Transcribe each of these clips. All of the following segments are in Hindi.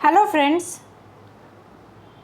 Hello friends,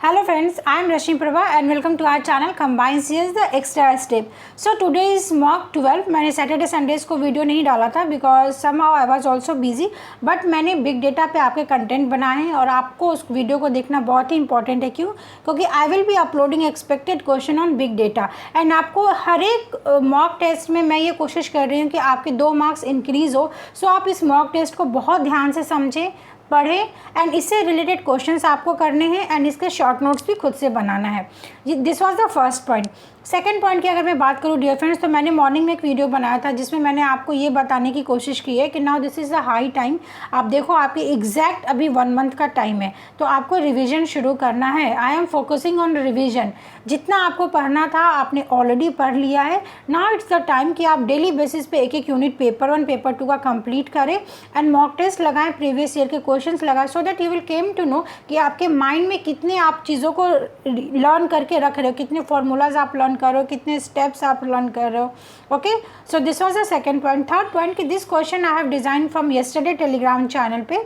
I am Rashmi Prabha and welcome to our channel Combined CS the Extra Step. So today is mock 12. मैंने सैटरडे संडेज को वीडियो नहीं डाला था because somehow I was also busy, but मैंने बिग डेटा पे आपके कंटेंट बनाए हैं और आपको उस वीडियो को देखना बहुत ही इंपॉर्टेंट है। क्यों? क्योंकि I will be uploading expected question on big data and आपको हर एक मॉक टेस्ट में मैं ये कोशिश कर रही हूँ कि आपके 2 मार्क्स इंक्रीज़ हो। सो आप इस मॉक टेस्ट को बहुत ध्यान से समझें, पढ़ें एंड इससे रिलेटेड क्वेश्चंस आपको करने हैं एंड इसके शॉर्ट नोट्स भी खुद से बनाना है। This was the first point. Second point की अगर मैं बात करूँ डियर फ्रेंड्स, तो मैंने मॉर्निंग में एक वीडियो बनाया था जिसमें मैंने आपको ये बताने की कोशिश की है कि now this is the high time. आप देखो आपकी एग्जैक्ट अभी 1 मंथ का टाइम है तो आपको रिविजन शुरू करना है। I am focusing on revision. जितना आपको पढ़ना था आपने ऑलरेडी पढ़ लिया है। नाउ इट्स द टाइम कि आप डेली बेसिस पे एक एक यूनिट पेपर 1 पेपर 2 का कंप्लीट करें एंड मॉक टेस्ट लगाएं, प्रीवियस ईयर के क्वेश्चंस लगाएं, so that you will came to know कि आपके माइंड में कितने आप चीज़ों को लर्न करके रख रहे हो, कितने फार्मूलाज आप लर्न कर रहे हो, कितने स्टेप्स आप लर्न कर रहे हो। Okay, so this was the second point. Third point कि this question I have design from yesterday Telegram channel पे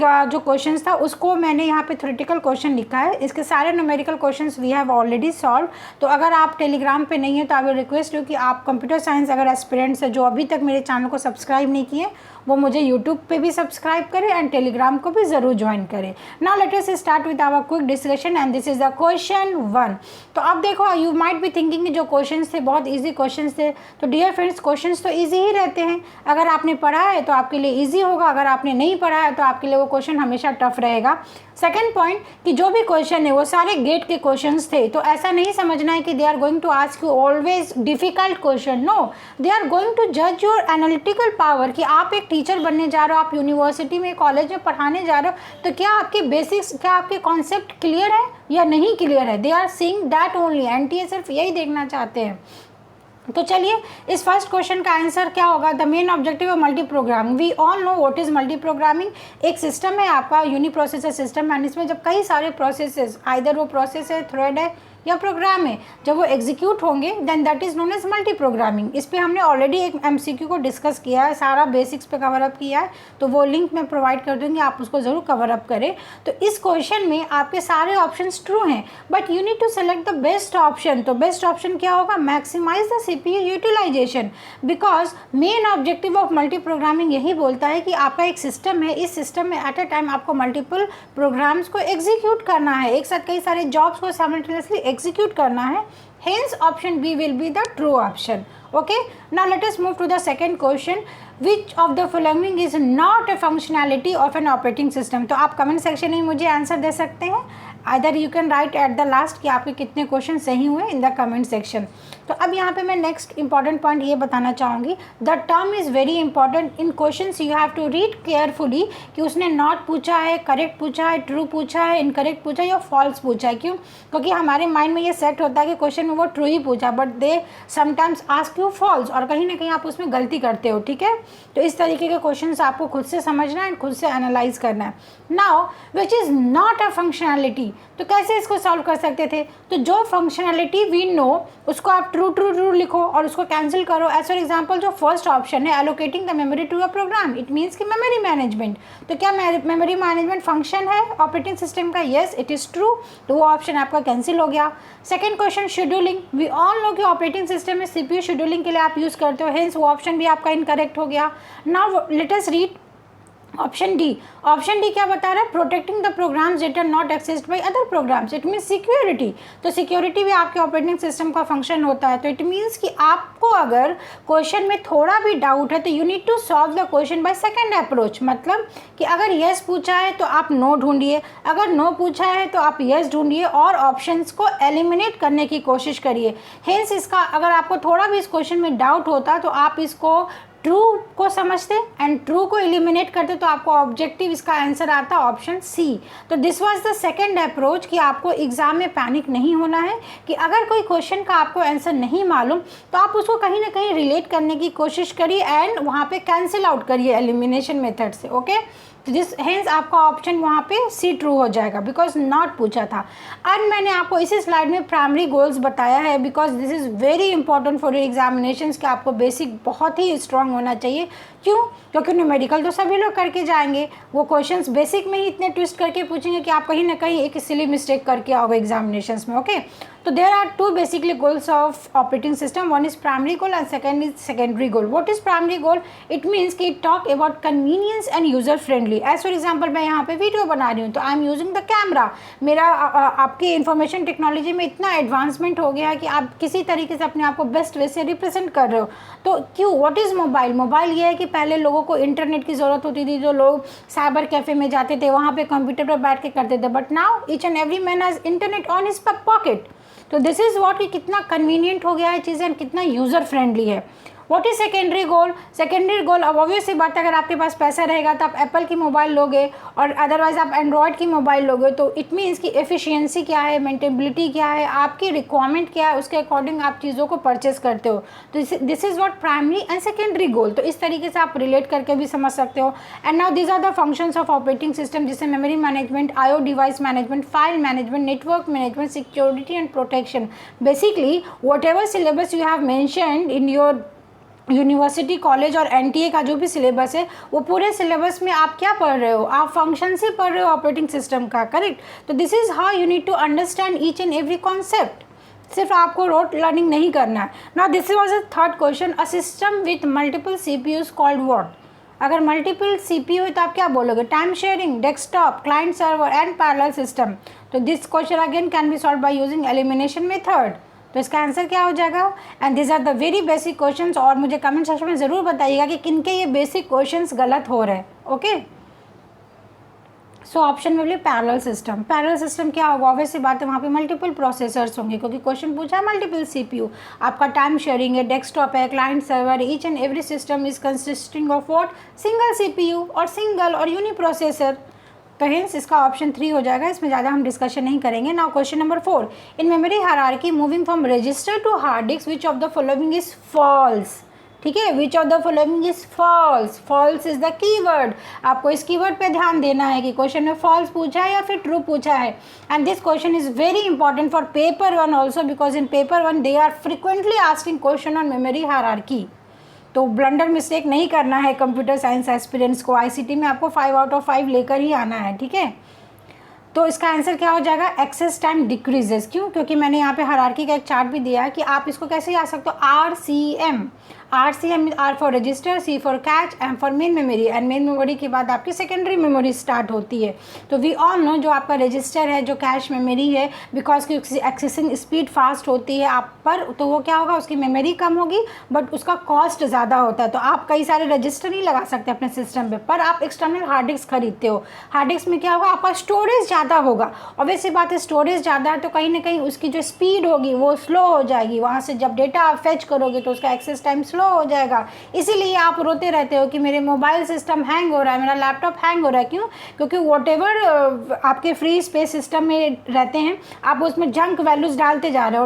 का जो क्वेश्चन था उसको मैंने यहाँ पे थ्योरेटिकल क्वेश्चन लिखा है। इसके सारे numerical questions we have already solve. तो अगर आप टेलीग्राम पे नहीं है तो आई विल रिक्वेस्ट यू कि आप कंप्यूटर साइंस अगर एस्पिरेंट्स है जो अभी तक मेरे चैनल को सब्सक्राइब नहीं किए वो मुझे यूट्यूब पे भी सब्सक्राइब करें एंड टेलीग्राम को भी ज़रूर ज्वाइन करें। Now let us start with our quick discussion and this is the question 1। तो अब देखो यू माइट बी थिंकिंग कि जो क्वेश्चंस थे बहुत इजी क्वेश्चंस थे। तो डियर फ्रेंड्स क्वेश्चंस तो इजी ही रहते हैं। अगर आपने पढ़ा है तो आपके लिए इजी होगा, अगर आपने नहीं पढ़ा है तो आपके लिए वो क्वेश्चन हमेशा टफ रहेगा। सेकेंड पॉइंट कि जो भी क्वेश्चन है वो सारे गेट के क्वेश्चंस थे। तो ऐसा नहीं समझना है कि they are going to ask you always difficult question. No, they are going to जज योर एनालिटिकल पावर कि आप एक टीचर बनने जा रहे हो, आप यूनिवर्सिटी में कॉलेज में पढ़ाने जा रहे हो, तो क्या आपके बेसिक्स, क्या आपके कॉन्सेप्ट क्लियर है या नहीं क्लियर है। They are seeing that only. NTA सिर्फ यही देखना चाहते हैं। तो चलिए इस फर्स्ट क्वेश्चन का आंसर क्या होगा। The main objective of multi programming, we all know what is multi programming. एक सिस्टम है आपका यूनी प्रोसेसर सिस्टम एंड इसमें जब कई सारे प्रोसेसेस, आइदर वो प्रोसेस है, थ्रेड है या प्रोग्राम है, जब वो एग्जीक्यूट होंगे then that is known as multi programming. इस पे हमने ऑलरेडी एक एमसीक्यू को डिस्कस किया है, सारा बेसिक्स पे कवर अप किया है, तो वो लिंक मैं प्रोवाइड कर दूंगी, आप उसको ज़रूर कवर अप करें। तो इस क्वेश्चन में आपके सारे ऑप्शंस ट्रू हैं but you need to select the best option. तो बेस्ट ऑप्शन क्या होगा? Maximise the CPU utilisation, because main objective of multi programming यही बोलता है कि आपका एक सिस्टम है, इस सिस्टम में एट अ टाइम आपको मल्टीपल प्रोग्राम्स को एग्जीक्यूट करना है, एक साथ कई सारे जॉब्स को साइमल्टेनियसली एग्जीक्यूट करना है। Hence option B will be the true option. Okay, now let us move to the second question. Which of the following is not a functionality of an operating system? तो आप कमेंट सेक्शन में मुझे आंसर दे सकते हैं। Either you can write at the last कि आपके कितने क्वेश्चन सही हुए इन द कमेंट सेक्शन। तो अब यहाँ पे मैं नेक्स्ट इंपॉर्टेंट पॉइंट ये बताना चाहूँगी। The term is very important in questions, you have to read carefully कि उसने नॉट पूछा है, करेक्ट पूछा है, ट्रू पूछा है, इनकरेक्ट पूछा है या फॉल्स पूछा है। क्यों? क्योंकि हमारे माइंड में ये सेट होता है कि क्वेश्चन में वो ट्रू ही पूछा but they sometimes ask you false और कहीं ना कहीं आप उसमें गलती करते हो। ठीक है, तो इस तरीके के क्वेश्चंस आपको खुद से समझना है, खुद से एनालाइज करना है। Now which is not a functionality, तो कैसे इसको सॉल्व कर सकते थे? तो जो फंक्शनैलिटी वी नो उसको आप ट्रू ट्रू ट्रू लिखो और उसको कैंसिल करो। एज फॉर एग्जाम्पल जो फर्स्ट ऑप्शन है allocating the memory to a program, it means कि मेमोरी मैनेजमेंट। तो क्या मेमोरी मैनेजमेंट फंक्शन है ऑपरेटिंग सिस्टम का? येस इट इज़ ट्रू, तो वो ऑप्शन आपका कैंसिल हो गया। Second question scheduling, we all know कि ऑपरेटिंग सिस्टम में सीपीयू शेड्यूलिंग के लिए आप यूज़ करते हो, हेंस वो ऑप्शन भी आपका इनकरेक्ट हो गया। Now let us read option D. Option D क्या बता रहा है? Protecting the programs that are not accessed by other programs, it means security. तो सिक्योरिटी भी आपके ऑपरेटिंग सिस्टम का फंक्शन होता है। तो इट मीन्स कि आपको अगर क्वेश्चन में थोड़ा भी डाउट है तो you need to solve the question by second approach. मतलब कि अगर येस पूछा है तो आप नो ढूंढिए, अगर नो पूछा है तो आप येस ढूंढिए और ऑप्शंस को एलिमिनेट करने की कोशिश करिए। हेंस इसका अगर आपको थोड़ा भी इस क्वेश्चन में डाउट होता तो आप इसको ट्रू को समझते एंड ट्रू को एलिमिनेट करते तो आपको ऑब्जेक्टिव इसका आंसर आता ऑप्शन सी। तो this was the second approach कि आपको एग्जाम में पैनिक नहीं होना है कि अगर कोई क्वेश्चन का आपको आंसर नहीं मालूम तो आप उसको कहीं ना कहीं रिलेट करने की कोशिश करिए एंड वहाँ पे कैंसिल आउट करिए एलिमिनेशन मेथड से। ओके, तो दिस हेंस आपका ऑप्शन वहाँ पे सी ट्रू हो जाएगा बिकॉज नॉट पूछा था। अब मैंने आपको इसी स्लाइड में प्राइमरी गोल्स बताया है because this is very important for your examinations कि आपको बेसिक बहुत ही स्ट्रांग होना चाहिए क्यों? क्योंकि न्यूमेरिकल तो सभी लोग करके जाएंगे, वो क्वेश्चंस बेसिक में ही इतने ट्विस्ट करके पूछेंगे कि आप कहीं ना कहीं एक सिली मिस्टेक करके आओगे एग्जामिनेशंस में। ओके, तो there are two basically goals of operating system, one is primary goal and second is secondary goal. What is primary goal? It means कि it talk about convenience and user friendly. As for example मैं यहाँ पे वीडियो बना रही हूँ तो I am using the camera. मेरा आपकी इंफॉर्मेशन टेक्नोलॉजी में इतना एडवांसमेंट हो गया है कि आप किसी तरीके से अपने आप को बेस्ट वे से रिप्रेजेंट कर रहे हो। तो क्यों? What is mobile? मोबाइल ये है कि पहले लोगों को इंटरनेट की ज़रूरत होती थी, जो लोग साइबर कैफ़े में जाते थे, वहाँ पे कंप्यूटर पर बैठ के करते थे, but now each and every man has internet on his pocket. तो दिस इज़ व्हाट कि कितना कन्वीनियंट हो गया है चीज़ें एंड कितना यूज़र फ्रेंडली है। What is secondary goal? Secondary goal, अब ऑब्वियस सी बात है, अगर आपके पास पैसा रहेगा तो आप एप्पल की मोबाइल लोगे और अदरवाइज आप एंड्रॉयड की मोबाइल लोगे। तो इट मीन्स कि एफिशिएंसी क्या है, मेंटेनेबिलिटी क्या है, आपकी रिक्वायरमेंट क्या है, उसके अकॉर्डिंग आप चीज़ों को परचेस करते हो। तो this is what primary and secondary goal. तो इस तरीके से आप रिलेट करके भी समझ सकते हो। And now these are the functions of operating system, जिससे memory management, IO device management, file management, network management, security and protection. Basically whatever syllabus you have mentioned in your university, college और NTA का जो भी सिलेबस है, वो पूरे सिलेबस में आप क्या पढ़ रहे हो? आप फंक्शन से पढ़ रहे हो ऑपरेटिंग सिस्टम का, करेक्ट? तो this is how you need to understand each and every concept. सिर्फ आपको रोट लर्निंग नहीं करना है। Now this was a third question, a system with multiple CPUs called what? अगर मल्टीपल CPU है तो आप क्या बोलोगे? Time sharing, desktop, client server and parallel system. तो this question again can be solve by using elimination method. तो इसका आंसर क्या हो जाएगा? And this are the very basic questions. और मुझे कमेंट सेक्शन में ज़रूर बताइएगा कि किनके ये बेसिक क्वेश्चंस गलत हो रहे हैं। ओके, सो ऑप्शन में बोलिए पैरेलल सिस्टम। पैरेलल सिस्टम क्या होगा? ऑब्वियसली बात है, वहाँ पे मल्टीपल प्रोसेसर्स होंगे, क्योंकि क्वेश्चन पूछा है मल्टीपल CPU। आपका टाइम शेयरिंग है, डेस्कटॉप है, client server, each and every system is consisting of what? Single CPU और सिंगल और यूनी प्रोसेसर। तो हेंस इसका ऑप्शन 3 हो जाएगा, इसमें ज़्यादा हम डिस्कशन नहीं करेंगे। Now question number 4, in memory hierarchy moving from register to hard disk, which of the following is false? ठीक है, which of the following is false? False is the keyword. आपको इस कीवर्ड पे ध्यान देना है कि क्वेश्चन में फॉल्स पूछा है या फिर ट्रू पूछा है। And this question is very important for paper 1 also, because in paper 1 they are frequently asking question on memory hierarchy. तो ब्लंडर मिस्टेक नहीं करना है कंप्यूटर साइंस एस्पिरेंट्स को। ICT में आपको 5 आउट ऑफ 5 लेकर ही आना है, ठीक है? तो इसका आंसर क्या हो जाएगा? Access time decreases. क्यों? क्योंकि मैंने यहाँ पे हायरार्की का एक चार्ट भी दिया है कि आप इसको कैसे याद सकते हो? RCM, R for register, C for catch, M for main memory. And main memory के बाद आपकी सेकेंडरी मेमोरी स्टार्ट होती है। तो वी ऑल नो जो आपका रजिस्टर है, जो कैश मेमोरी है, बिकॉज की एक्सेसिंग स्पीड फास्ट होती है आप पर, तो वो क्या होगा? उसकी मेमोरी कम होगी बट उसका कॉस्ट ज़्यादा होता है। तो आप कई सारे रजिस्टर नहीं लगा सकते अपने सिस्टम पर आप एक्सटर्नल हार्ड डिस्क खरीदते हो। हार्ड डिस्क में क्या होगा? आपका स्टोरेज ज़्यादा होगा। ऑब्वियसली बात है, स्टोरेज ज़्यादा है तो कहीं ना कहीं उसकी जो स्पीड होगी वो स्लो हो जाएगी। वहाँ से जब डेटा आप फेच करोगे तो उसका एक्सेस टाइम स्लो हो जाएगा। इसीलिए आप रोते रहते हो कि मेरे मोबाइल सिस्टम हैंग हो रहा है, मेरा लैपटॉप हैंग हो रहा है। क्यों? क्योंकि वॉटेवर आपके फ्री स्पेस सिस्टम में रहते हैं, आप उसमें जंक वैल्यूज़ डालते जा रहे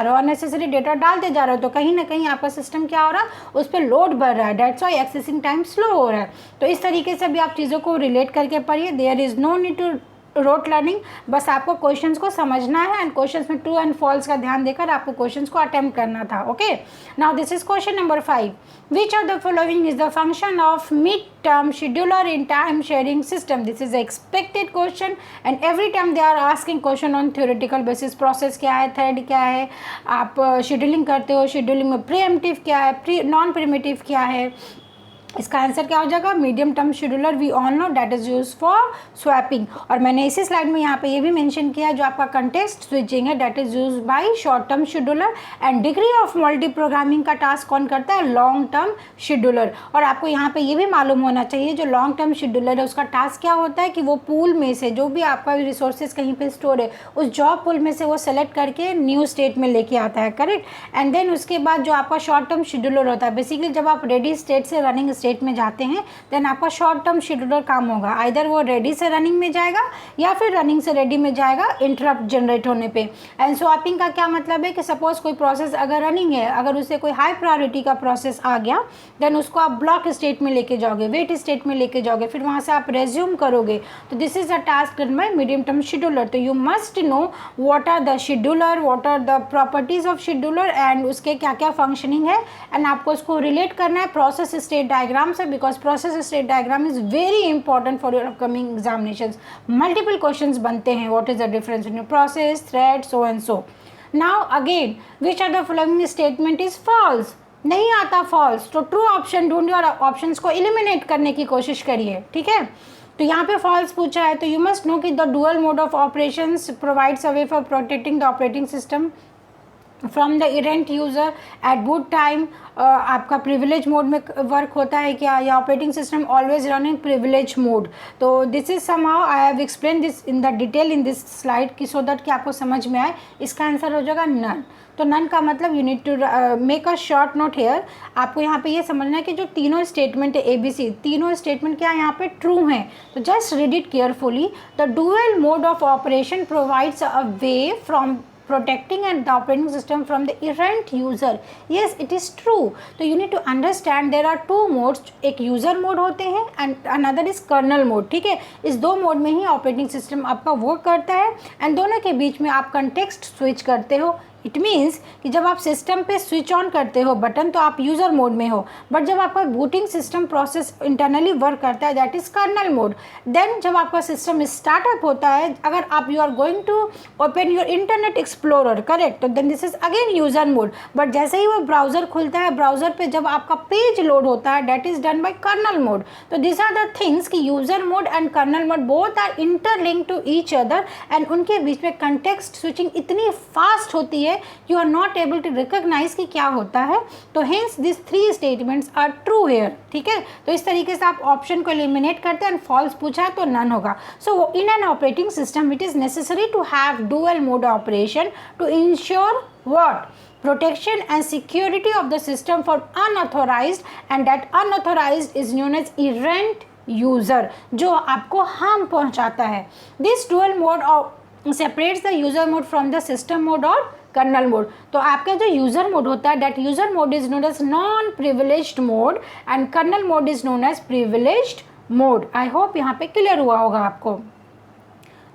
हो, अननेसेसरी डेटा डालते जा रहे हो, तो कहीं ना कहीं आपका सिस्टम क्या हो रहा है? उस पर लोड बढ़ रहा है। That's why accessing time slow हो रहा है। तो इस तरीके से भी आप चीज़ों को रिलेट करके पढ़िए। There is no need to rote learning, बस आपको क्वेश्चंस को समझना है एंड क्वेश्चंस में ट्रू एंड फॉल्स का ध्यान देकर आपको क्वेश्चंस को अटेम्प्ट करना था। Okay, now this is question number 5, which of the following is the function of mid term scheduler in time sharing system? This is expected question and every time they are asking question on theoretical basis. Process क्या है, थ्रेड क्या है, आप शेड्यूलिंग करते हो, शेड्यूलिंग में प्रीएम्प्टिव क्या है, नॉन प्रीएम्प्टिव क्या है? इसका आंसर क्या हो जाएगा? Medium term scheduler we all know that is use for swapping. और मैंने इसी स्लाइड में यहाँ पे ये भी मेंशन किया है, जो आपका कंटेक्स्ट स्विचिंग है that is use by short term scheduler. And degree of multi programming का टास्क कौन करता है? Long term scheduler. और आपको यहाँ पे ये भी मालूम होना चाहिए, जो लॉन्ग टर्म शेड्यूलर है उसका टास्क क्या होता है कि वो पूल में से जो भी आपका रिसोर्सेज कहीं पे स्टोर है, उस जॉब पूल में से वो सेलेक्ट करके न्यू स्टेट में लेके आता है, करेक्ट? एंड देन उसके बाद जो आपका शॉर्ट टर्म शेड्यूलर होता है, बेसिकली जब आप रेडी स्टेट से रनिंग स्टेट में जाते हैं देन आपका शॉर्ट टर्म शेड्यूलर काम होगा। आइदर वो रेडी से रनिंग में जाएगा या फिर रनिंग से रेडी में जाएगा इंटरप्ट जनरेट होने पे। एंड स्वैपिंग का क्या मतलब है कि सपोज कोई प्रोसेस अगर रनिंग है, अगर उसे कोई हाई प्रायोरिटी का प्रोसेस आ गया देन उसको आप ब्लॉक स्टेट में लेके जाओगे, वेट स्टेट में लेके जाओगे, फिर वहाँ से आप रेज्यूम करोगे। तो this is a task done by medium term scheduler. तो you must know what are the scheduler, what are the properties of scheduler and उसके क्या क्या फंक्शनिंग है, एंड आपको उसको रिलेट करना है प्रोसेस स्टेट डायग्राम डायग्राम से, because process state diagram is very important for your upcoming examinations. Multiple questions बनते हैं. What is the difference in process, thread, so and so. Now again which are the following statement is false. नहीं आता फॉल्स, तो ट्रू ऑप्शन ढूंढिए और ऑप्शंस को एलिमिनेट करने की कोशिश करिए. ठीक है, तो यहाँ पे फॉल्स पूछा है, तो यू मस्ट नो कि the dual mode of operations provides a way for protecting the operating system from the errant user at boot time. आपका प्रिविलेज मोड में वर्क होता है क्या, या operating system always run in privilege mode. तो this is somehow I have explain this in the detail in this slide की, सो दैट कि आपको समझ में आए. इसका आंसर हो जाएगा नन. तो नन का मतलब you need to make a short note here. आपको यहाँ पे ये समझना है कि जो तीनों स्टेटमेंट है ABC, तीनों स्टेटमेंट क्या यहाँ पे ट्रू हैं. तो just read it carefully. The dual mode of operation provides a way from protecting and the operating system from the errant user. Yes, it is true. So you need to understand there are two modes. एक user mode होते हैं and another is kernel mode. ठीक है, इस दो मोड में ही ऑपरेटिंग सिस्टम आपका वर्क करता है एंड दोनों के बीच में आप कंटेक्स्ट स्विच करते हो. इट मीन्स कि जब आप सिस्टम पे स्विच ऑन करते हो बटन तो आप यूज़र मोड में हो, बट जब आपका booting system process internally work करता है that is kernel mode. Then जब आपका सिस्टम स्टार्टअप होता है, अगर आप you are going to open your internet explorer, correct, तो then this is again user mode. But जैसे ही वो ब्राउज़र खुलता है, ब्राउज़र पे जब आपका पेज लोड होता है that is done by kernel mode. तो दिस आर द थिंग्स कि user mode and kernel mode both are interlinked to each other and उनके बीच में कंटेक्स्ट स्विचिंग इतनी फास्ट होती है you are not able to recognize कि क्या होता है. तो hence these three statements are true here. ठीक है, तो इस तरीके से आप ऑप्शन को एलिमिनेट करते हैं एंड फॉल्स पूछा तो नन होगा. So in an operating system it is necessary to have dual mode operation to ensure what, protection and security of the system for unauthorized, and that unauthorized is known as errant user, जो आपको हार्म पहुंचाता है. This dual mode separates the user mode from the system mode or kernel mode. तो आपका जो यूज़र मोड होता है that user mode is known as non privileged mode and kernel mode is known as privileged mode. I hope यहाँ पे क्लियर हुआ होगा आपको.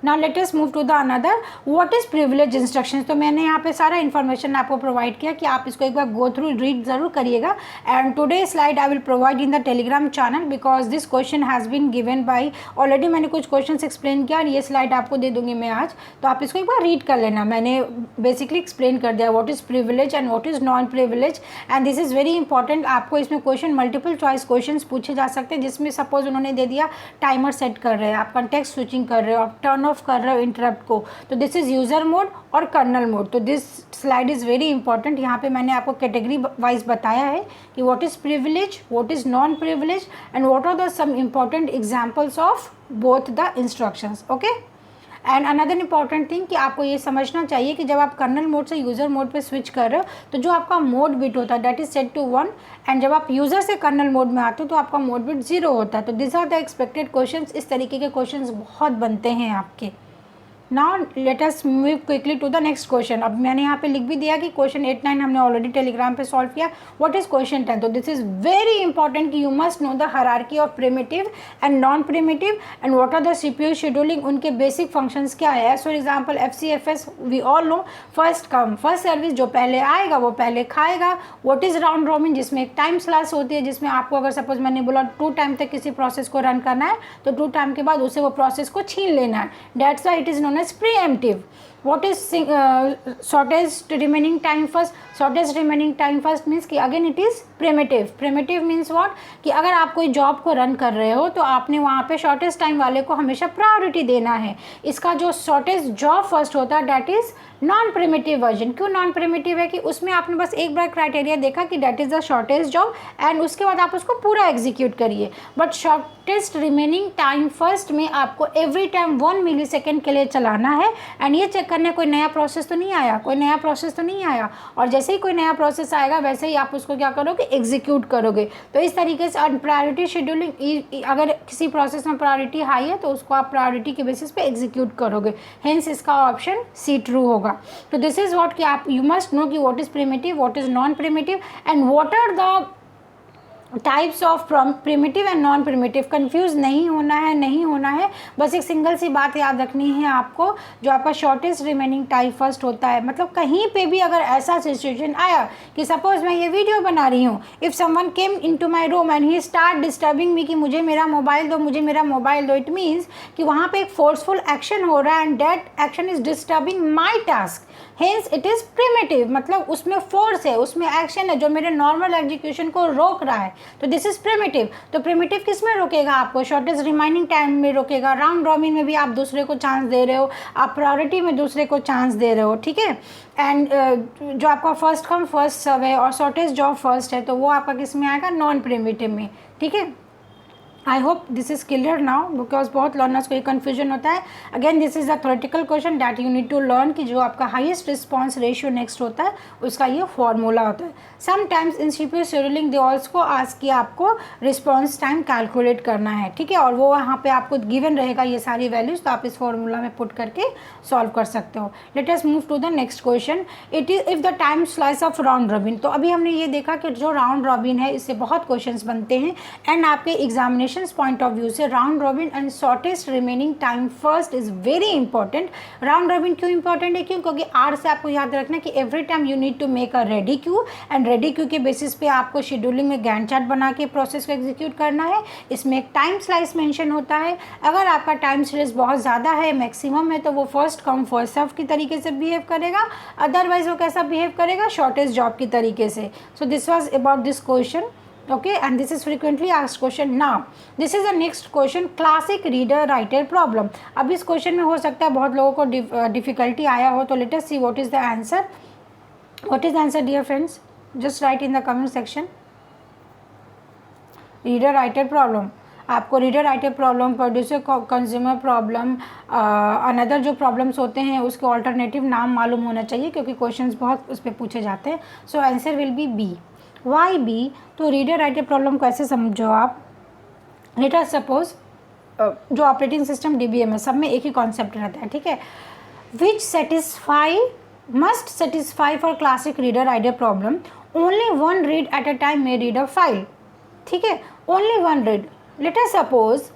Now let us move to the another, what is privilege instructions. तो मैंने यहाँ पे सारा इन्फॉर्मेशन आपको प्रोवाइड किया कि आप इसको एक बार गो थ्रू रीड ज़रूर करिएगा. And today slide I will provide in the Telegram channel because this question has been given by, already मैंने कुछ क्वेश्चन एक्सप्लेन किया और ये स्लाइड आपको दे दूँगी मैं आज. तो आप इसको एक बार रीड कर लेना. मैंने बेसिकली एक्सप्लेन कर दिया what is privilege and what is non privilege and this is very important. आपको इसमें क्वेश्चन मल्टीपल चॉइस क्वेश्चन पूछे जा सकते हैं जिसमें सपोज उन्होंने दे दिया टाइमर सेट कर रहे हैं, आप कंटेक्स्ट स्विचिंग कर रहे हो, आप टर्न ऑफ कर रहे हो इंटरप्ट को, तो दिस इज यूज़र मोड और कर्नल मोड. तो this slide is very important. यहाँ पे मैंने आपको कैटेगरी वाइज बताया है कि what is privilege, what is non privilege and what are the some important examples of both the instructions. Okay, and another important thing कि आपको ये समझना चाहिए कि जब आप कर्नल मोड से यूज़र मोड पे स्विच कर रहे हो तो जो आपका मोड बिट होता है that is set to 1 and जब आप यूज़र से कर्नल मोड में आते हो तो आपका मोड बिट 0 होता है. तो this are the expected questions. इस तरीके के क्वेश्चंस बहुत बनते हैं आपके. Now let us move quickly to the next question. अब मैंने यहाँ पे लिख भी दिया कि क्वेश्चन 8, 9 हमने ऑलरेडी टेलीग्राम पे सॉल्व किया. What is question 10. तो दिस इज वेरी इंपॉर्टेंट कि you must know the hierarchy of primitive and non primitive and what are the CPU scheduling, उनके बेसिक फंक्शंस क्या है. For example FCFS we all know, first come first service, जो पहले आएगा वो पहले खाएगा. व्हाट इज राउंड रॉबिन, जिसमें एक टाइम स्लैश होती है जिसमें आपको अगर सपोज मैंने बोला 2 टाइम तक किसी प्रोसेस को रन करना है तो 2 टाइम के बाद उसे वो प्रोसेस को छीन लेना है. That's why it is known as preemptive. What is shortest remaining time first? Shortest remaining time first means कि again it is primitive. Primitive means what? कि अगर आप कोई जॉब को रन कर रहे हो तो आपने वहाँ पे शॉर्टेस्ट टाइम वाले को हमेशा प्रायोरिटी देना है. इसका जो शॉर्टेस्ट जॉब फर्स्ट होता है that is non primitive version. क्यों नॉन प्रिमिटिव है कि उसमें आपने बस एक बार क्राइटेरिया देखा कि that is the shortest job and उसके बाद आप उसको पूरा एग्जीक्यूट करिए. But shortest remaining time first में आपको एवरी टाइम 1 मिलीसेकेंड के लिए चलाना है एंड ये चेक करने कोई नया प्रोसेस तो नहीं आया, कोई नया प्रोसेस तो नहीं आया. और जैसे ही कोई नया प्रोसेस आएगा वैसे ही आप उसको क्या करोगे, एग्जीक्यूट करोगे. तो इस तरीके से प्रायोरिटी शेड्यूलिंग, अगर किसी प्रोसेस में प्रायोरिटी हाई है तो उसको आप प्रायोरिटी के बेसिस पे एग्जीक्यूट करोगे. हेंस इसका ऑप्शन सी ट्रू होगा. तो दिस इज व्हाट कि आप यू मस्ट नो कि what is primitive, what is non primitive and what are the types of primitive and non primitive, confuse नहीं होना है, बस एक सिंगल सी बात याद रखनी है आपको, जो आपका शॉर्टेस्ट रिमेनिंग टाइप फर्स्ट होता है। मतलब कहीं पे भी अगर ऐसा सिचुएशन आया कि सपोज मैं ये वीडियो बना रही हूँ, if someone came into my room and he start disturbing me कि मुझे मेरा मोबाइल दो, इट मीन्स कि वहाँ पे एक फोर्सफुल एक्शन हो रहा है and that action is disturbing my task, hence it is primitive. मतलब उसमें फोर्स है, उसमें एक्शन है जो मेरे नॉर्मल एग्जीक्यूशन को रोक रहा है, तो दिस इज प्रिमिटिव। तो प्रिमिटिव किस में रोकेगा आपको? शॉर्टेस्ट रिमाइनिंग टाइम में रोकेगा। राउंड रॉबिन में भी आप दूसरे को चांस दे रहे हो, आप प्रायोरिटी में दूसरे को चांस दे रहे हो, ठीक है। एंड जो आपका फर्स्ट कम फर्स्ट सर्व है और शॉर्टेस्ट जॉब फर्स्ट है, तो वो आपका किस में आएगा? नॉन प्रिमिटिव में, ठीक है। I hope this is clear now, because बहुत लर्नर्स को ये कन्फ्यूजन होता है। Again this is a theoretical question that you need to learn कि जो आपका हाईएस्ट रिस्पॉन्स रेशियो नेक्स्ट होता है उसका ये फॉर्मूला होता है। Sometimes in CPU scheduling they also ask कि आपको रिस्पॉन्स टाइम कैलकुलेट करना है, ठीक है, और वो वहाँ पे आपको गिवन रहेगा ये सारी वैल्यूज, तो आप इस फॉर्मूला में पुट करके सॉल्व कर सकते हो। Let us move to the next question. It is if the time slice of round robin. तो अभी हमने ये देखा कि जो राउंड रॉबिन है इससे बहुत क्वेश्चन बनते हैं एंड आपके एग्जामिनेशन पॉइंट ऑफ व्यू से round robin and shortest remaining time first is very important. Round robin क्यों इंपॉर्टेंट है? क्यों? क्योंकि आर से आपको याद रखना कि every time you need to make a ready queue and ready queue के बेसिस पे आपको शेड्यूलिंग में गैंट चार्ट बना के प्रोसेस को एग्जीक्यूट करना है। इसमें एक टाइम स्लाइस मेंशन होता है। अगर आपका टाइम स्लाइस बहुत ज़्यादा है, मैक्सिमम है, तो वो फर्स्ट कम फर्स्ट सर्व की तरीके से बिहेव करेगा, अदरवाइज वो कैसा बिहेव करेगा? शॉर्टेस्ट जॉब की तरीके से। So this was about this question, okay, and this is frequently asked question. Now this is the next question, classic reader writer problem. अब इस क्वेश्चन में हो सकता है बहुत लोगों को डिफिकल्टी आया हो, तो let us see what is the answer. What is the answer dear friends? Just write in the comment section. Reader writer problem, आपको reader writer problem, producer consumer problem, another जो प्रॉब्लम्स होते हैं उसके ऑल्टरनेटिव नाम मालूम होना चाहिए, क्योंकि क्वेश्चंस बहुत उस पर पूछे जाते हैं। So answer will be B. Why B? तो रीडर राइटर प्रॉब्लम को ऐसे समझो आप, लेट अस सपोज जो ऑपरेटिंग सिस्टम DBM है, सब में एक ही कॉन्सेप्ट रहता है, ठीक है। Which must satisfy for classic reader writer problem only one read eight a time may read a file, ठीक है, only one read. Late us suppose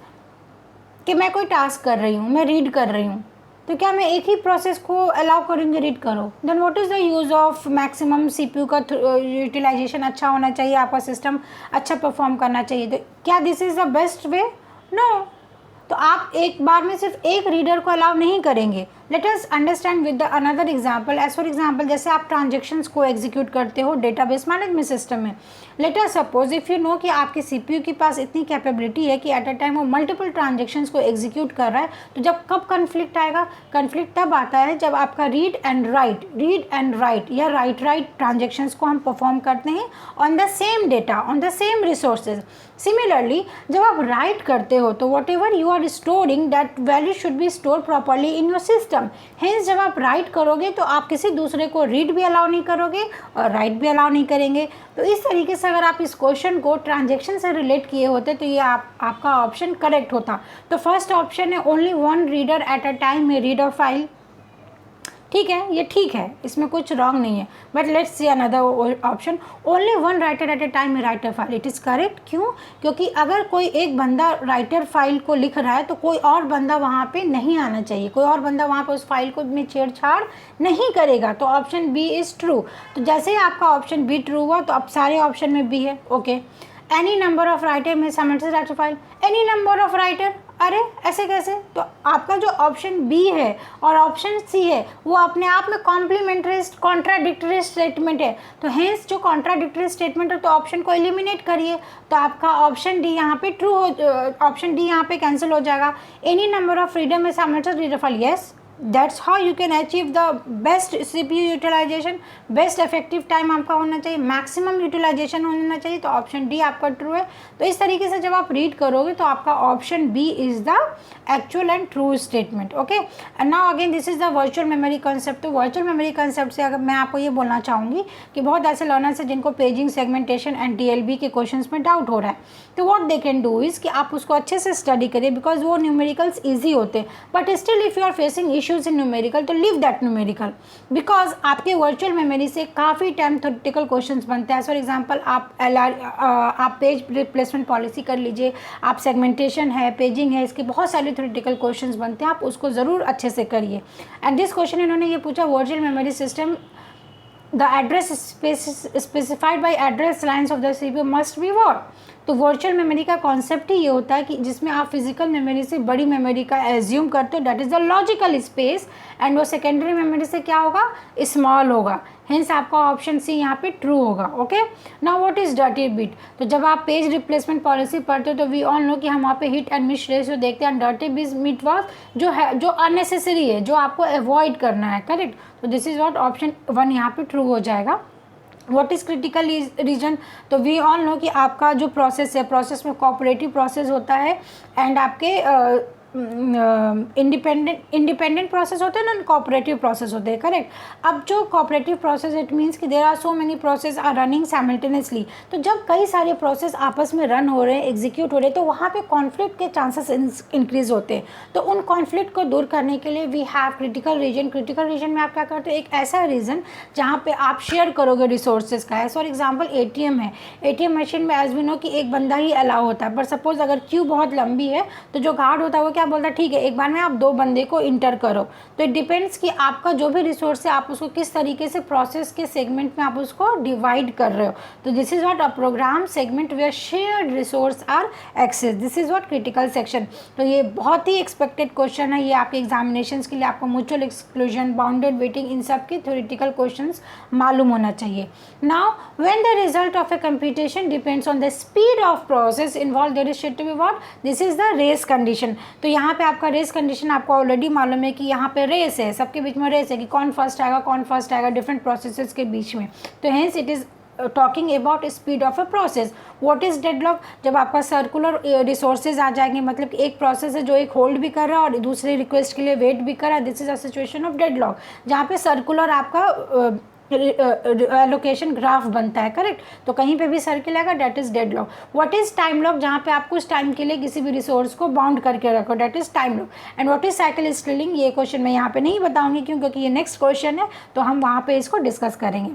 कि मैं कोई टास्क कर रही हूँ, मैं रीड कर रही हूँ, तो क्या मैं एक ही प्रोसेस को अलाउ करूँगी रीड करो? Then what is the use of maximum CPU का यूटिलाइजेशन अच्छा होना चाहिए, आपका सिस्टम अच्छा परफॉर्म करना चाहिए, तो क्या this is the best way? No. तो आप एक बार में सिर्फ एक रीडर को अलाउ नहीं करेंगे। Let us understand with the another example. As for example, जैसे आप ट्रांजेक्शन्स को एग्जीक्यूट करते हो डेटाबेस मैनेजमेंट सिस्टम में। Let us suppose if you know कि आपके CPU के पास इतनी कैपेबिलिटी है कि एट अ टाइम वो मल्टीपल ट्रांजेक्शन्स को एग्जीक्यूट कर रहा है, तो जब कब कन्फ्लिक्ट आएगा? कन्फ्लिक्ट तब आता है जब आपका रीड एंड राइट या राइट ट्रांजेक्शन्स को हम परफॉर्म करते हैं on the same data, on the same resources. Similarly जब आप राइट करते हो तो whatever you are storing that value should be store properly in your system. Hence जब आप राइट करोगे तो आप किसी दूसरे को रीड भी अलाउ नहीं करोगे और राइट भी अलाउ नहीं करेंगे। तो इस तरीके से अगर आप इस क्वेश्चन को ट्रांजेक्शन से रिलेट किए होते तो ये आपका ऑप्शन करेक्ट होता। तो फर्स्ट ऑप्शन है only one reader eight a time में रीड अ फाइल, ठीक है, ये ठीक है, इसमें कुछ रॉन्ग नहीं है। But let's see another option, only one writer at a time में writer file. It is correct. क्यों? क्योंकि अगर कोई एक बंदा राइटर फाइल को लिख रहा है तो कोई और बंदा वहाँ पे नहीं आना चाहिए, कोई और बंदा वहाँ पे उस फाइल को में छेड़छाड़ नहीं करेगा। तो ऑप्शन बी इज़ ट्रू। तो जैसे ही आपका ऑप्शन बी ट्रू हुआ तो अब सारे ऑप्शन में बी है। Okay, any number of writer में simultaneous writer file, any number of writer, अरे ऐसे कैसे? तो आपका जो ऑप्शन बी है और ऑप्शन सी है वो अपने आप में कॉम्प्लीमेंट्री कॉन्ट्राडिक्टरी स्टेटमेंट है। तो हेंस जो कॉन्ट्राडिक्टरी स्टेटमेंट है तो ऑप्शन को एलिमिनेट करिए, तो आपका ऑप्शन डी यहाँ पे ट्रू हो, ऑप्शन डी यहाँ पे कैंसिल हो जाएगा। एनी नंबर ऑफ फ्रीडम में simultaneous reader file, yes, that's how you can achieve the best CPU utilization, best effective time आपका होना चाहिए, मैक्सिमम यूटिलाइजेशन होना चाहिए। तो ऑप्शन डी आपका ट्रू है। तो इस तरीके से जब आप रीड करोगे तो आपका option B is the actual and true statement. Okay, and now again this is the virtual memory concept. तो वर्चुअल मेमोरी कॉन्सेप्ट से अगर मैं आपको ये बोलना चाहूँगी कि बहुत ऐसे लर्नर्स हैं जिनको पेजिंग, सेगमेंटेशन एंड TLB के क्वेश्चंस में डाउट हो रहा है, तो what they can do is कि आप उसको अच्छे से स्टडी करिए, बिकॉज वो न्यूमेरिकल्स ईजी होते हैं। But still if you are facing issues in numerical, तो लीव दैट न्यूमेरिकल, बिकॉज आपके वर्चुअल मेमोरी से काफ़ी टाइम थ्योरेटिकल क्वेश्चंस बनते हैं. फॉर एग्जांपल आप पेज रिप्लेसमेंट पॉलिसी कर लीजिए, आप सेगमेंटेशन है, पेजिंग है, इसके बहुत सारे थ्योरेटिकल क्वेश्चंस बनते हैं, आप उसको ज़रूर अच्छे से करिए. एंड दिस क्वेश्चन इन्होंने ये पूछा, virtual memory system the address specified by address lines of the CPU must be what. तो वर्चुअल मेमोरी का कॉन्सेप्ट ही ये होता है कि जिसमें आप फिजिकल मेमोरी से बड़ी मेमोरी का एज्यूम करते हो, that is the logical space, and वो सेकेंडरी मेमोरी से क्या होगा, स्मॉल होगा. हेंस आपका ऑप्शन सी यहाँ पे ट्रू होगा. Okay, now what is dirty bit. तो जब आप पेज रिप्लेसमेंट पॉलिसी पढ़ते हो तो वी ऑल नो कि हम वहाँ पे हिट एंड मिस रेशियो देखते हैं. डर्टी बिट वॉज जो है, जो अननेसेसरी है, जो आपको अवॉइड करना है. करेक्ट. तो दिस इज व्हाट ऑप्शन 1 यहाँ पे ट्रू हो जाएगा. What is critical reason. तो वी ऑल नो कि आपका जो प्रोसेस है, प्रोसेस में कोऑपरेटिव प्रोसेस होता है एंड आपके इंडिपेंडेंट प्रोसेस होते हैं, नॉन कोऑपरेटिव प्रोसेस होते हैं. करेक्ट. अब जो कोऑपरेटिव प्रोसेस, इट मीन्स कि there are so many process are running simultaneously. तो जब कई सारे प्रोसेस आपस में रन हो रहे हैं, एग्जीक्यूट हो रहे हैं, तो वहाँ पे कॉन्फ्लिक्ट के चांसेस इंक्रीज होते हैं. तो उन कॉन्फ्लिक्ट को दूर करने के लिए we have critical region. Critical region में आप क्या करते हो, एक ऐसा रीजन जहाँ पे आप शेयर करोगे रिसोर्सेज का है. फॉर एग्जाम्पल ATM है, ATM मशीन में एज वी नो कि एक बंदा ही अलाउ होता है, पर सपोज अगर क्यू बहुत लंबी है तो जो गार्ड होता है वो क्या बोलता है, ठीक है एक बार में आप 2 बंदे को इंटर करो. तो इट डिपेंड्स कि आपका जो भी रिसोर्स है आप उसको किस तरीके से प्रोसेस के सेगमेंट में आप उसको डिवाइड कर रहे हो. तो this is what a program segment where shared resource are access. This is what critical section. तो ये बहुत ही एक्सपेक्टेड क्वेश्चन है. ये आपके एग्जामिनेशन के लिए आपको म्यूचुअल एक्सक्लूजन, बाउंडेड वेटिंग, इन सब के थ्योरेटिकल क्वेश्चन मालूम होना चाहिए. Now when the result of a computation depends on the speed of process involve, there is should to be what, this is the race condition. तो यहाँ पे आपका रेस कंडीशन आपको ऑलरेडी मालूम है कि यहाँ पे रेस है, सबके बीच में रेस है कि कौन फर्स्ट आएगा डिफरेंट प्रोसेसेस के बीच में. तो hence it is talking about speed of a process. What is deadlock. जब आपका सर्कुलर रिसोर्सेज आ जाएंगे, मतलब कि एक प्रोसेस है जो एक होल्ड भी कर रहा है और दूसरे रिक्वेस्ट के लिए वेट भी कर रहा है, this is a situation of deadlock, जहाँ पे सर्कुलर आपका एलोकेशन ग्राफ बनता है. करेक्ट. तो कहीं पे भी सर्किल आएगा, that is deadlock. What is time lock. जहाँ पे आप कुछ टाइम के लिए किसी भी रिसोर्स को बाउंड करके रखो, that is time lock. And what is cycle scaling. ये क्वेश्चन मैं यहाँ पे नहीं बताऊंगी क्योंकि ये नेक्स्ट क्वेश्चन है, तो हम वहाँ पे इसको डिस्कस करेंगे.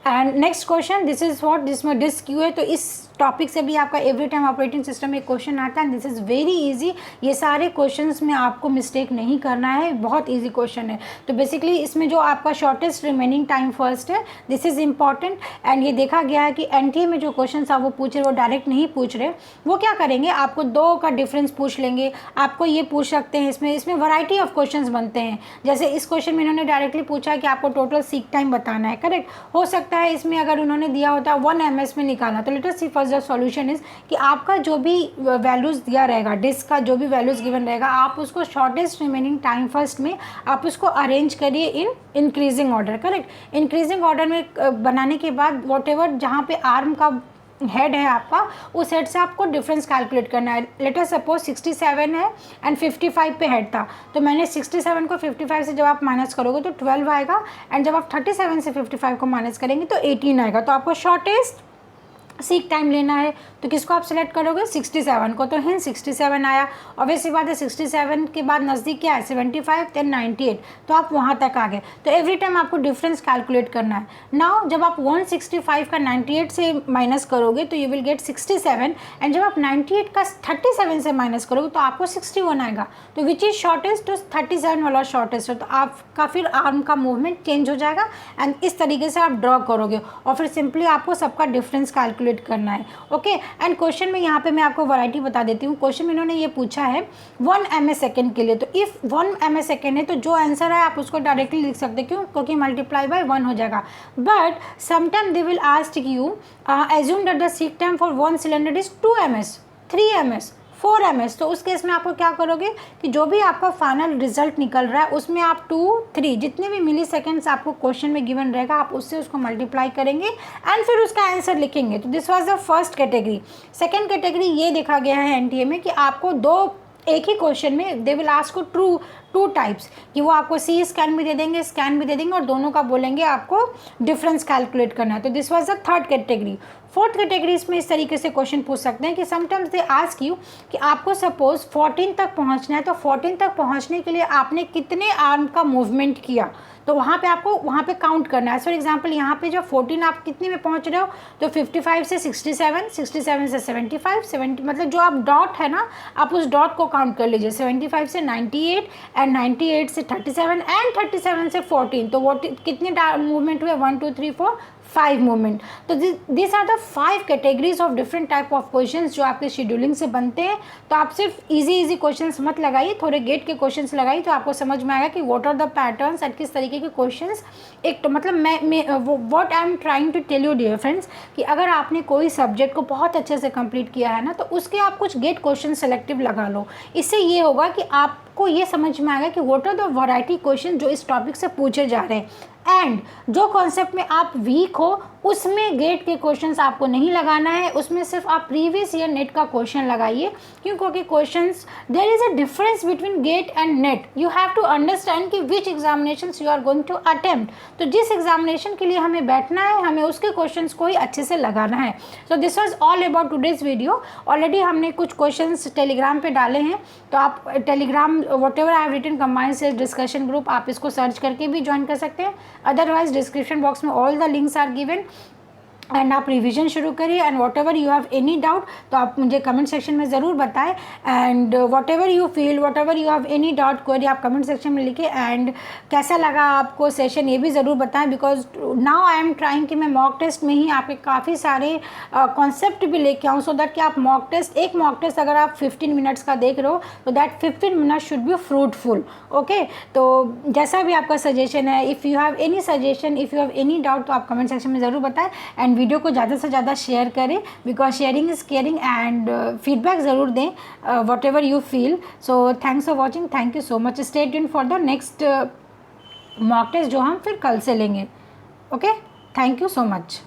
And next question, this is what, जिसमें डिस्क क्यू है. तो इस टॉपिक से भी आपका एवरी टाइम ऑपरेटिंग सिस्टम में क्वेश्चन आता है. This is very easy. ये सारे क्वेश्चंस में आपको मिस्टेक नहीं करना है, बहुत इजी क्वेश्चन है. तो बेसिकली इसमें जो आपका शॉर्टेस्ट रिमेनिंग टाइम फर्स्ट है, दिस इज़ इंपॉर्टेंट. एंड ये देखा गया है कि NTA में जो क्वेश्चन आप वो पूछ रहे, वो डायरेक्ट नहीं पूछ रहे. वो क्या करेंगे, आपको 2 का डिफरेंस पूछ लेंगे, आपको ये पूछ सकते हैं. इसमें वैरायटी ऑफ क्वेश्चंस बनते हैं. जैसे इस क्वेश्चन में इन्होंने डायरेक्टली पूछा कि आपको टोटल सीक टाइम बताना है. करेक्ट. हो सकता है इसमें अगर उन्होंने दिया होता 1 ms में निकालना, तो let us see first the solution is कि आपका जो भी वैल्यूज़ दिया रहेगा, डिस्क का जो भी वैल्यूज़ गिवन रहेगा, आप उसको शॉर्टेस्ट रिमेनिंग टाइम फर्स्ट में आप उसको अरेंज करिए in increasing order. Correct. Increasing order में बनाने के बाद वॉट एवर जहाँ पे आर्म का हेड है आपका, उस हेड से आपको डिफरेंस कैलकुलेट करना है. लेट अस सपोज 67 है एंड 55 पे हेड था, तो मैंने 67 को 55 से जब आप माइनस करोगे तो 12 आएगा, एंड जब आप 37 से 55 को माइनस करेंगे तो 18 आएगा. तो आपको शॉर्टेस्ट सीक टाइम लेना है, तो किसको आप सेलेक्ट करोगे, 67 को. तो हिंद 67 आया. ऑब्वियसली बात है 67 के बाद नज़दीक क्या है, 75, देन 98, तो आप वहाँ तक आ गए. तो एवरी टाइम आपको डिफरेंस कैलकुलेट करना है. नाउ जब आप 165 का 98 से माइनस करोगे तो यू विल गेट 67, एंड जब आप 98 का 37 से माइनस करोगे तो आपको 61 आएगा. तो विच इज़ शॉर्टेस्ट, तो 37 वाला शॉर्टेस्ट है. तो आपका फिर आर्म का मूवमेंट चेंज हो जाएगा, एंड इस तरीके से आप ड्रॉ करोगे और फिर सिंपली आपको सबका डिफरेंस कैलकुलेट करना है. ओके. एंड क्वेश्चन में यहाँ पे मैं आपको वैरायटी बता देती हूँ. क्वेश्चन में इन्होंने ये पूछा है 1 ms सेकेंड के लिए. तो इफ़ 1 ms सेकेंड है तो जो आंसर है आप उसको डायरेक्टली लिख सकते हैं. क्यों, क्योंकि मल्टीप्लाई बाय 1 हो जाएगा. But sometime they will ask you assume that the seek time for 1 cylinder is 2 ms, 3 ms, 4 ms. तो उस केस में आपको क्या करोगे कि जो भी आपका फाइनल रिजल्ट निकल रहा है उसमें आप 2, 3 जितने भी मिली सेकेंड्स आपको क्वेश्चन में गिवन रहेगा, आप उससे उसको मल्टीप्लाई करेंगे एंड फिर उसका आंसर लिखेंगे. तो this was the first category. Second category ये देखा गया है NTA में कि आपको एक ही क्वेश्चन में दे विल आस्क को टू टाइप्स, कि वो आपको CE स्कैन भी दे देंगे, स्कैन भी दे देंगे, और दोनों का बोलेंगे आपको डिफरेंस कैलकुलेट करना है. तो this was the third category. Fourth category में इस तरीके से क्वेश्चन पूछ सकते हैं कि समटाइम्स दे आस्क यू कि आपको सपोज 14 तक पहुंचना है, तो 14 तक पहुंचने के लिए आपने कितने आर्म का मूवमेंट किया, तो वहाँ पे आपको वहाँ पे काउंट करना है। फॉर एग्जांपल यहाँ पे जो 14 आप कितने में पहुँच रहे हो, तो 55 से 67, 67 से 75, 70 मतलब जो आप डॉट है ना, आप उस डॉट को काउंट कर लीजिए। 75 से 98 एंड 98 से 37 एंड 37 से 14, तो वो कितने मूवमेंट हुए, 1 2 3 4 5 मूवमेंट। तो this are the 5 categories of different type of questions जो आपके शेड्यूलिंग से बनते हैं। तो आप सिर्फ इजी क्वेश्चंस मत लगाइए, थोड़े गेट के क्वेश्चंस लगाइए, तो आपको समझ में आएगा कि what are the patterns and किस तरीके के क्वेश्चंस। एक तो मतलब मैं what I am trying to tell you dear friends कि अगर आपने कोई सब्जेक्ट को बहुत अच्छे से कंप्लीट किया है ना, तो उसके आप कुछ गेट क्वेश्चन सेलेक्टिव लगा लो। इससे ये होगा कि आपको ये समझ में आएगा कि what are the variety question जो इस टॉपिक से पूछे जा रहे हैं। एंड जो कॉन्सेप्ट में आप वीक हो उसमें गेट के क्वेश्चंस आपको नहीं लगाना है, उसमें सिर्फ आप प्रीवियस ईयर नेट का क्वेश्चन लगाइए। क्योंकि questions there is a difference between GATE and NET. You have to understand कि which examinations you are going to attempt. तो जिस एग्जामिनेशन के लिए हमें बैठना है, हमें उसके क्वेश्चंस को ही अच्छे से लगाना है। So this was all about today's video. Already हमने कुछ क्वेश्चंस टेलीग्राम पे डाले हैं, तो आप Telegram whatever I have written combined sales discussion group, आप इसको सर्च करके भी ज्वाइन कर सकते हैं। अदरवाइज डिस्क्रिप्शन बॉक्स में all the links are given and आप रिवीजन शुरू करिए। And whatever you have any doubt तो आप मुझे कमेंट सेक्शन में ज़रूर बताएं। And whatever you feel, what ever you have any doubt query आप कमेंट सेक्शन में लिखें। एंड कैसा लगा आपको सेशन ये भी ज़रूर बताएं, because now I am trying कि मैं मॉक टेस्ट में ही आपके काफ़ी सारे कॉन्सेप्ट भी लेके आऊँ, सो दैट कि आप मॉक टेस्ट अगर आप 15 मिनट्स का देख रहे हो तो that 15 minutes should be fruitful. Okay, तो जैसा भी आपका सजेशन है, if you have any suggestion, if you have any doubt तो आप कमेंट सेक्शन में ज़रूर बताएं। एंड वीडियो को ज़्यादा से ज़्यादा शेयर करें, because sharing is caring. And feedback ज़रूर दें whatever you feel. So thanks for watching, thank you so much. Stay tuned for the next mock test जो हम फिर कल से लेंगे। Okay, thank you so much.